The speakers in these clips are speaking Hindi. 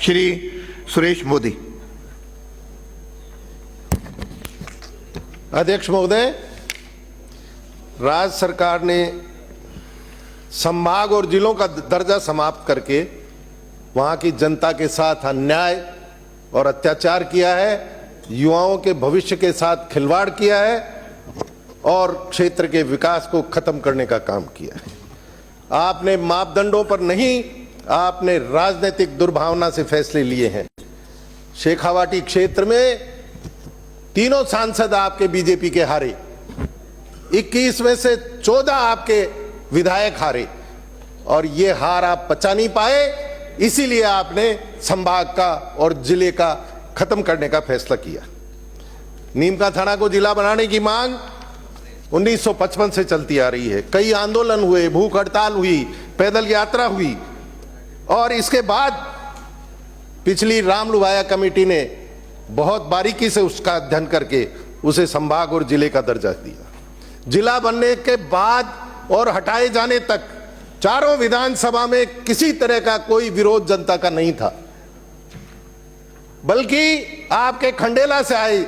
श्री सुरेश मोदी। अध्यक्ष महोदय, राज्य सरकार ने संभाग और जिलों का दर्जा समाप्त करके वहां की जनता के साथ अन्याय और अत्याचार किया है, युवाओं के भविष्य के साथ खिलवाड़ किया है और क्षेत्र के विकास को खत्म करने का काम किया है। आपने मापदंडों पर नहीं, आपने राजनीतिक दुर्भावना से फैसले लिए हैं। शेखावाटी क्षेत्र में तीनों सांसद आपके बीजेपी के हारे, 21 में से 14 आपके विधायक हारे और ये हार आप पचा नहीं पाए, इसीलिए आपने संभाग का और जिले का खत्म करने का फैसला किया। नीमका थाना को जिला बनाने की मांग 1955 से चलती आ रही है। कई आंदोलन हुए, भूख हड़ताल हुई, पैदल यात्रा हुई और इसके बाद पिछली रामलुभाया कमेटी ने बहुत बारीकी से उसका अध्ययन करके उसे संभाग और जिले का दर्जा दिया। जिला बनने के बाद और हटाए जाने तक चारों विधानसभा में किसी तरह का कोई विरोध जनता का नहीं था, बल्कि आपके खंडेला से आए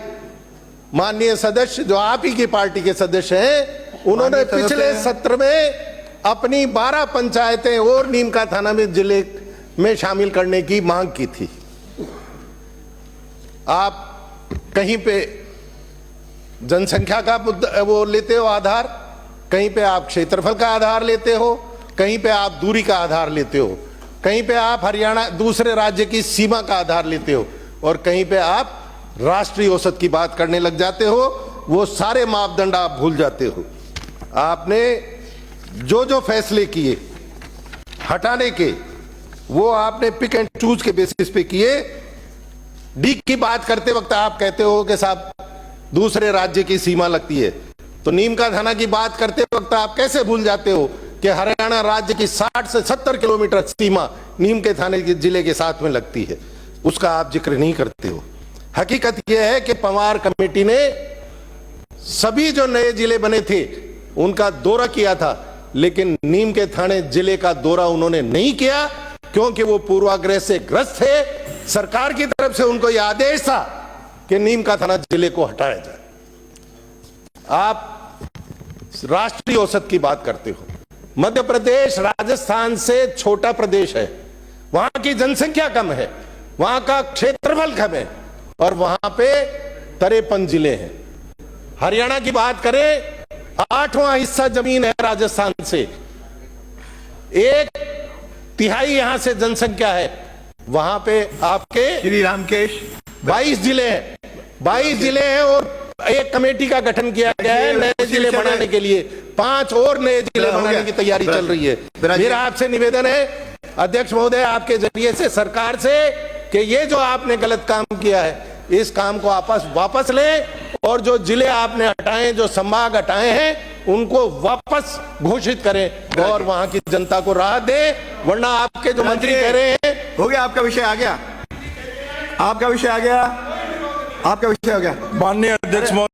माननीय सदस्य जो आप ही की पार्टी के सदस्य हैं, उन्होंने पिछले सत्र में अपनी 12 पंचायतें और नीमका थाना में जिले में शामिल करने की मांग की थी। आप कहीं पे जनसंख्या का वो लेते हो आधार, कहीं पे आप क्षेत्रफल का आधार लेते हो, कहीं पे आप दूरी का आधार लेते हो, कहीं पे आप हरियाणा दूसरे राज्य की सीमा का आधार लेते हो और कहीं पे आप राष्ट्रीय औसत की बात करने लग जाते हो। वो सारे मापदंड आप भूल जाते हो। आपने जो जो फैसले किए हटाने के, वो आपने पिक एंड चूज के बेसिस पे किए। डी की बात करते वक्त आप कहते हो कि साहब दूसरे राज्य की सीमा लगती है, तो नीमका थाना की बात करते वक्त आप कैसे भूल जाते हो कि हरियाणा राज्य की 60 से 70 किलोमीटर सीमा नीम के थाने के जिले के साथ में लगती है, उसका आप जिक्र नहीं करते हो। हकीकत यह है कि पंवार कमेटी ने सभी जो नए जिले बने थे उनका दौरा किया था, लेकिन नीम के थाने जिले का दौरा उन्होंने नहीं किया क्योंकि वो पूर्वाग्रह से ग्रस्त थे। सरकार की तरफ से उनको यह आदेश था कि नीम का थाना जिले को हटाया जाए। आप राष्ट्रीय औसत की बात करते हो। मध्य प्रदेश राजस्थान से छोटा प्रदेश है, वहां की जनसंख्या कम है, वहां का क्षेत्रफल कम है और वहां पे 53 जिले हैं। हरियाणा की बात करें, 8वां हिस्सा जमीन है राजस्थान से, 1/3 यहां से जनसंख्या है, वहां पे आपके श्री रामकेश 22 जिले हैं। 22 जिले हैं और एक कमेटी का गठन किया गया है नए जिले बनाने के लिए। 5 और नए जिले बनाने की तैयारी चल रही है। मेरा आपसे निवेदन है अध्यक्ष महोदय, आपके जरिए से सरकार से, कि ये जो आपने गलत काम किया है इस काम को वापस लें और जो जिले आपने हटाए, जो संभाग हटाए हैं, उनको वापस घोषित करें और वहां की जनता को राहत दें। वरना आपके जो मंत्री कह रहे हैं, हो गया, आपका विषय आ गया, आपका विषय आ गया, आपका विषय हो गया। माननीय अध्यक्ष महोदय।